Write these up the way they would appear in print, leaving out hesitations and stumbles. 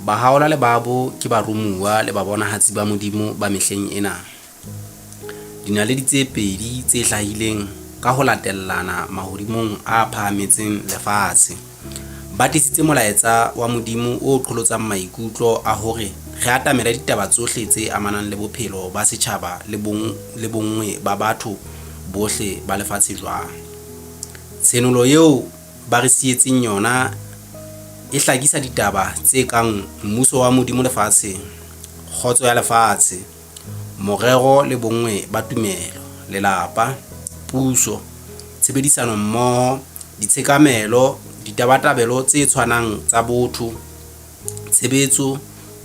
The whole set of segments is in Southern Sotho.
Bahaola le babo ke baromuwa le babonahatsi ba Modimo ba mehleng ena. Dinaledi tse pedi tse hlahileng ka ho latellana mahodimong a phahametseng lefatshe ba tisitse molaetsa wa Modimo o qholotsang maikutlo a hore re atamela ditaba tsohle tse amanang le bophelo ba setjhaba le bonngwe ba batho bohle ba lefatshe jwang. Tsenolo eo ba re sietseng yona e hlakisa ditaba tse kang mmuso wa Modimo lefatshe, kgotso ya lefatshe, morero le bonngwe ba tumelo, lelapa, puso, tshebedisano mmoho, ditshekamelo, ditabatabelo tse tshwanang tsa botho, tshebetso,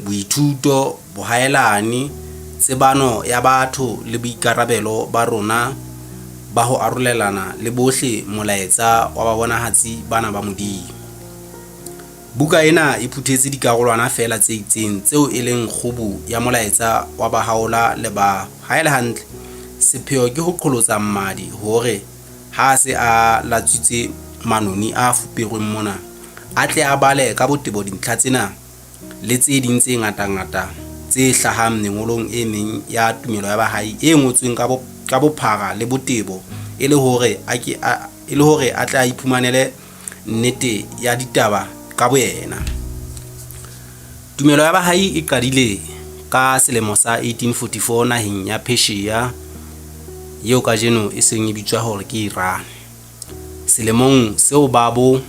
boithuto, bohaelane, tsebano ya batho le boikarabelo ba rona ba ho arolelana le bohle molaetsa wa babonahatsi bana ba Modimo. Buka ena e phuthetse dikarolwana fela tse itseng tseo e leng kgobu ya molaetsa wa bahaola le ba haele hantle. Sepheo ke ho qholotsa mmadi hore ha se a latswitse manoni a fuperweng mona, a tle a bale ka botebo dintlha tsena le tse ding tse ngata-ngata tse hlahang mengolong e meng ya tumelo ya bahai e ngotsweng ka bophara le botebo e le hore a tle a iphumanele nnete ya ditaba ka boyena. Tumelo ya bahai e qadile ka selemo sa 1844 naheng ya Persia eo kajeno e seng e bitswa hore ke Iran. Selemong seo babo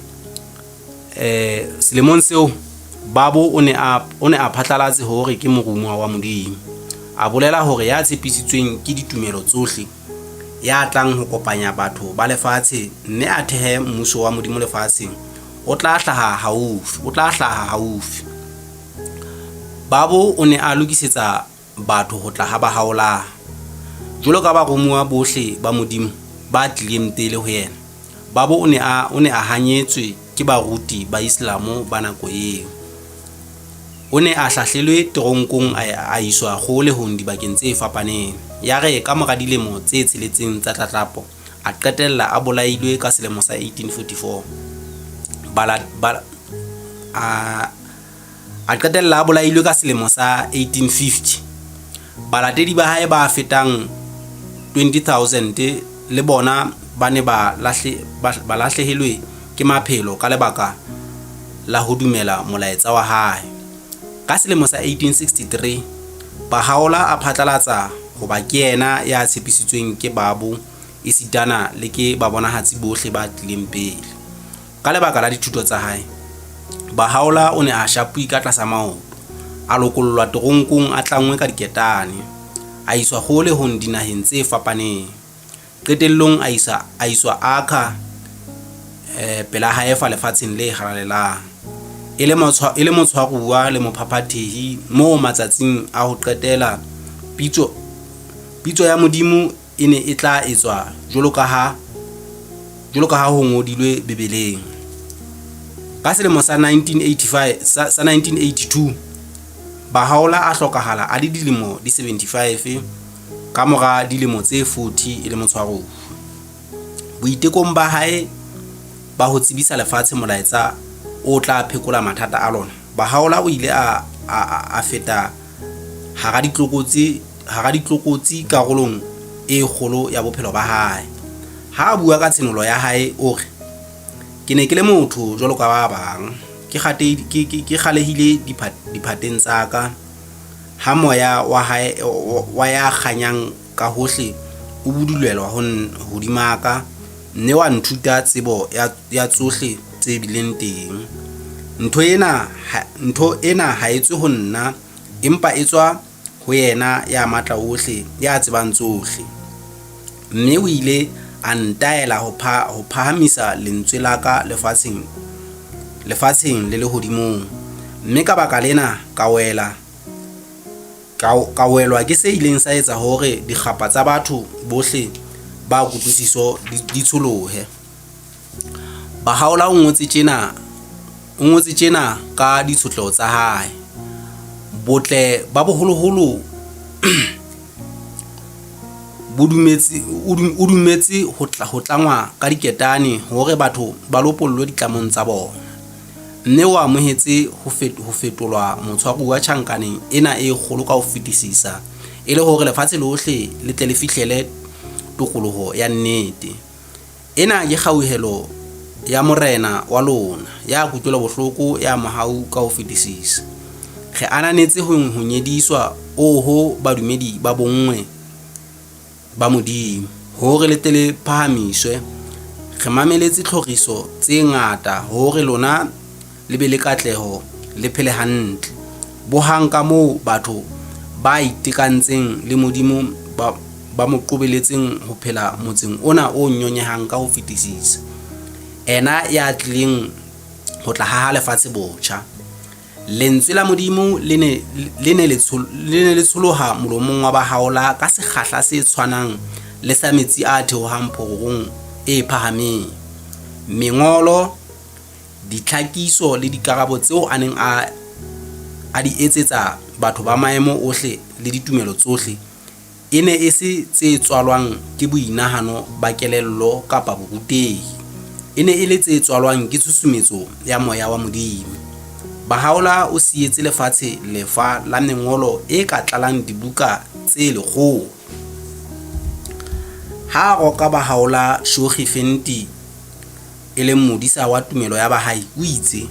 o ne a phatlalatse hore ke morumuwa wa Modimo. A bolela hore ya tshepisitsweng ke ditumelo tsohle, ya tlang ho kopanya batho ba lefatshe mme a thehe mmuso wa Modimo lefatsheng, o tla hlaha haufi. Babo o ne a lokisetsa batho ho tla ha bahaola. Jwalo ka baromuwa bohle ba Modimo ba tlileng pele ho yena, babo o ne a hanyetswe ke baruti ba Islamo ba nako eo. O ne a hlahlelwe toronkong a iswa kgolehong dibakeng tse fapaneng. Ya re ka mora dilemo tse tsheletseng tsa tlatlapo, a qetella a bolailwe ka selemo sa 1844. A qetella a bolailwe ka selemo sa 1850. Balatedi ba hae ba fetang 20,000 le bona ba ne ba lahlehelwe ke maphelo ka lebaka la ho dumela molaetsa wa hae. Ka selemo sa 1863 bahaola a phatlalatsa ho ba ke yena ya tshepisitsweng ke babo esitana le ke babonahatsi bohle ba tlileng pele. Ka lebaka la dithuto tsa hae, bahaola o ne a shapui ka tlasa maoto, a lokollwa toronkong a tlangwe ka diketane, a iswa kgolehong dinaheng tse fapaneng. Qetellong a iswa Acre pela haefa lefatsheng le haralelang. E le motshwaruwa le mophaphathehi moo matsatsing a ho qetela pitso ya Modimo e ne e tla etswa jwalo ka ha ho ngodilwe Bebeleng. Ka selemo sa 1982 bahaola a hlokahala a le dilemo di 75 ka mora dilemo tse 40 e le motshwaruwa. Boitekong ba hae ba ho tsebisa lefatshe molaetsa o tla phekola mathata a lona, bahaola o ile a feta hara ditlokotsi karolong e kgolo ya bophelo ba hae. Ha a bua ka tsenolo ya hae o re, ke ne ke le motho jwalo ka ba bang, ke kgalehile diphateng tsa ka, ha moya wa hae wa ya kganyang ka hohle o budulelwa hodima ka, mme wa nthuta tsebo ya tsohle tse bileng teng. Ntho ena ha etswe ho nna, empa etswa ho yena ya matla ohle, ya tsebang tsohle. Mme o ile a ntaela ho phahamisa lentswe la ka lefatsheng le lehodimong. Mme ka baka lena ka welwa ke se ileng sa etsa hore dikgapa tsa batho bohle ba kutlwisiso di tsholohe. Bahaola o ngotse tjena ka ditshotleho tsa hae. Botle ba boholoholo o dumetse ho tlangwa ka diketane hore batho ba lopollwe ditlamong tsa bona. mme o amohetse ho fetolwa motshwaro wa tjhankaneng ena e kgolo ka ho fetisisa e le hore lefatshe lohle le tle le fihlele tokoloho ya nnete. Ena ke kgauhelo ya morena wa lona ya kutlwela bohloko ya mohau ka ho fetisisa. Re ananetse ho nyediswa ho badumedi ba bonngwe ba Modimo hore le tle le phahamiswe. Re mameletse tlhoriso tse ngata hore lona le be le katleho le phele hantle bohang ka moo batho ba itekantseng le Modimo ba mo qobeletseng ho phela motseng ona o nyonyehang ka ho fetisisa. Ena ya tlileng ho tla haha lefatshe botjha. Lentswe la Modimo le ne le tsholoha molomong wa bahaola ka sekgahla se tshwanang le sa metsi a theohang phorong e phahameng. Mengolo, ditlhakiso le dikarabo tseo a neng a di etsetsa batho ba maemo ohle le ditumelo tsohle e ne e se tse tswalwang ke boinahano ba kelello kapa borutehi. E ne e le tse tswalwang ke tshusumetso ya moya wa Modimo. Bahaola o sietse lefatshe lefa la mengolo e ka tlalang dibuka tse 100. Ha roka Bahaola Shogi Fenti e leng modisa wa tumelo ya Bahai o itse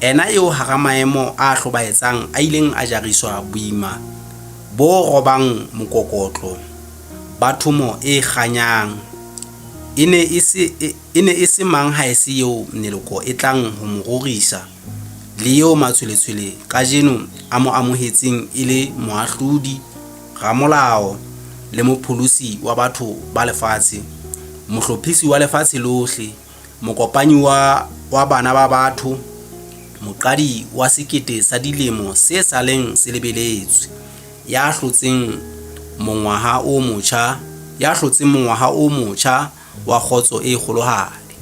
ena eo hara maemo a hlobaetsang a ileng a jariswa boima bo robang mokokotlo ba thomo e kganyang. E ne e se mang ha e se eo neloko e tlang ho mo rorisa le eo matshweletshwele kajeno a mo amohetseng e le moahlodi, ramolao le mopholosi wa batho ba lefatshe, mohlophisi wa lefatshe lohle, mokopanyi wa bana ba batho, moqadi wa sekete sa dilemo se saleng se lebeletswe, ya hlotseng mongwaha o motjha wa kgotso e kgolohadi,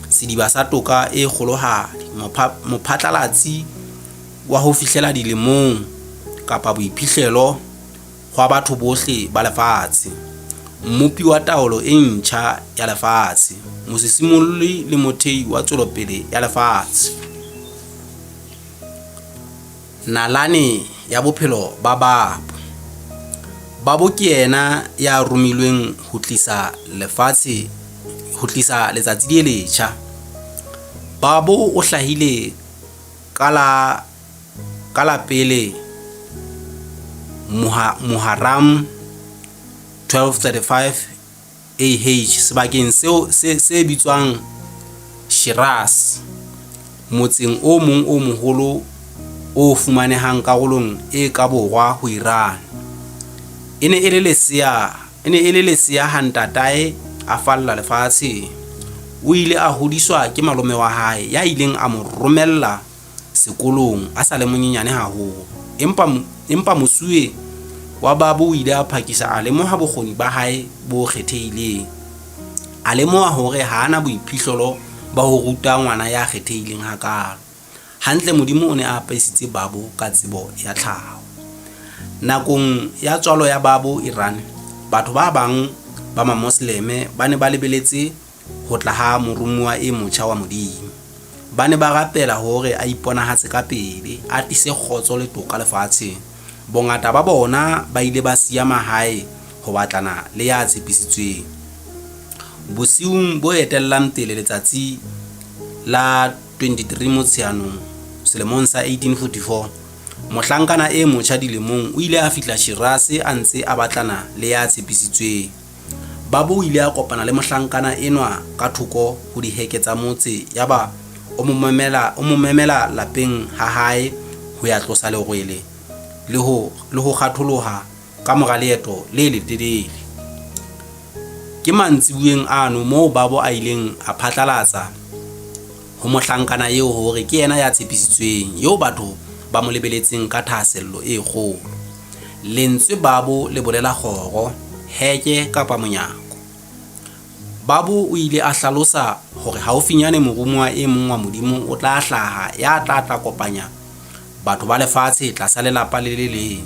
sediba sa toka e kgolohadi, mophatlalatsi wa ho fihlela dilemong kapa boiphihlelo hwa batho bohle ba lefatshe, mmopi wa taolo e ntjha ya lefatshe, mosesimolli le mothehi wa tswelopele ya lefatshe. Nalane ya bophelo ba Babo. Babo ke yena ya romilweng ho tlisa letsatsi le letjha. Babo o hlahile ka la pele Muharram 1235 AH sebakeng seo se bitswang Shiraz, motseng o mong o moholo o fumanehang karolong e ka borwa ho Iran. E ne e le leseya ha ntatae a falla lefatshe. O ile a hodiswa ke malome wa hae ya ileng a mo romella sekolong a sa le monyenyane haholo. Empa mosuwe wa Babo o ile a phakisa a lemoha bokgoni ba hae bo kgethehileng. A lemoha hore ha ana boiphihlelo ba ho ruta ngwana ya kgethehileng hakalo. Hantle Modimo o ne a apesitse Babo ka tsebo ya tlhaho. Nakong ya tswalo ya Babo Iran, batho ba bang ba mamosleme ba ne ba lebeletse ho tla ha morumuwa e motjha wa Modimo. Ba ne ba rapela hore a iponahatse ka pele, a tise kgotso le toka lefatshe. Bongata ba bona ba ile ba siya mahae ho batlana le ya tshepisitsweng. Bosiung bo etellang pele letsatsi la 23 Motsheanong selemong sa 1844, mohlankana e motjha dilemong o ile a fihla Shiraz a ntse a batlana le ya tshepisitsweng. Babo o ile a kopana le mohlankana enwa ka thoko ho diheke tsa motse, yaba o mo memela lapeng ha hae ho ya tlosa lerwele le ho kgatholoha ka mora leeto le letelele. Ke mantsibueng ano moo Babo a ileng a phatlalatsa ho mohlankana eo hore ke yena ya tshepisitsweng, eo batho ba mo lebeletseng ka thahasello e kgolo. Lentswe Babo le bolela kgoro, heke kapa monyako. Babo o ile a hlalosa hore haufinyane morumuwa e mong wa Modimo o tla hlaha ya tla kopanya batho ba lefatshe tlasa lelapa le le leng.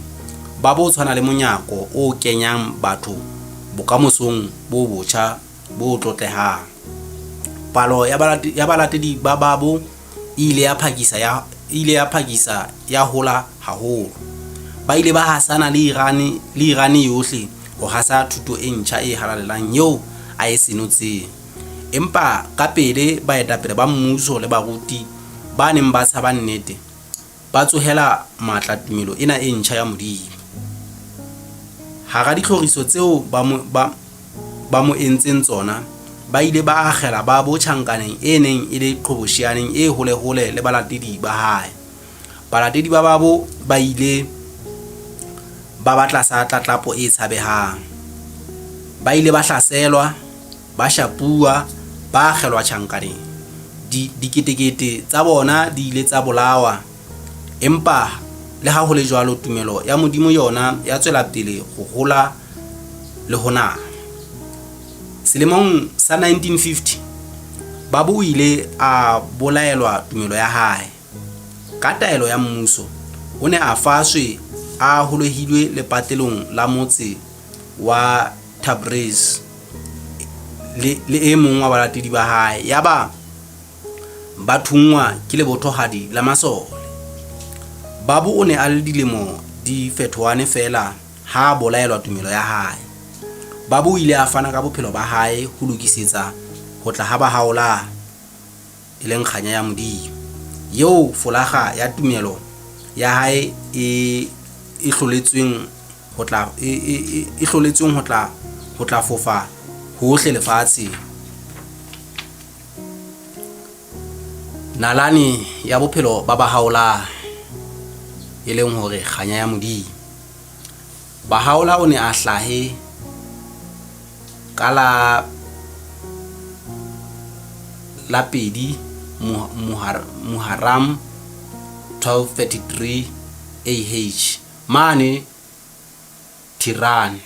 Babo o tshwana le monyako o kenyang batho bokamosong bo botjha bo tlotlehang. Palo ya balatedi ba Babo ile ya phakisa ya hola haholo. Ba ile ba hasana le Iran yohle ho hasa thuto e ntjha e halalelang eo a e senotseng. Empa ka pele baetapele ba mmuso le baruti ba neng ba tshaba nnete ba tsohela matla tumelo ena e ntjha ya Modimo. Hara ditlhoriso tseo ba mo entseng tsona, ba ile ba akgela ba tjhankaneng e neng e le qhoboshianeng e hole le balatedi ba hae. Balatedi ba babo ba ile ba batla sa tlatlapo e tshabehang. Ba ile ba hlaselwa, ba shapuwa, ba akgelwa tjhankaneng. Diketekete tsa bona di ile tsa bolawa. Empa le ha ho le jwalo, tumelo ya Modimo yona ya tswela pele ho hola le ho nama. Selemong sa 1950 Babu o ile a bolaelwa tumelo ya hae. Ka taelo ya mmuso, o ne a faswe a holohilwe lepatelong la motse wa Tabriz le e mong wa balatedi ba hae, yaba ba thungwa ke lebothohadi la masole. Babu o ne a le dilemo di fetohane fela ha bolaelwa tumelo ya hae. Babu o ile a fana ka bophelo ba hae ho lokisetsa ho tla ha ba haola e leng kganya ya Modimo, eo folaga ya tumelo ya hae e hloletsweng ho tla fofa hohle lefatshe. Nalane ya bophelo ba bahaola e leng hore kganya ya Modimo. Bahaola o ne a hlahe ka la pedi Muharram 1233 AH mane Tehran.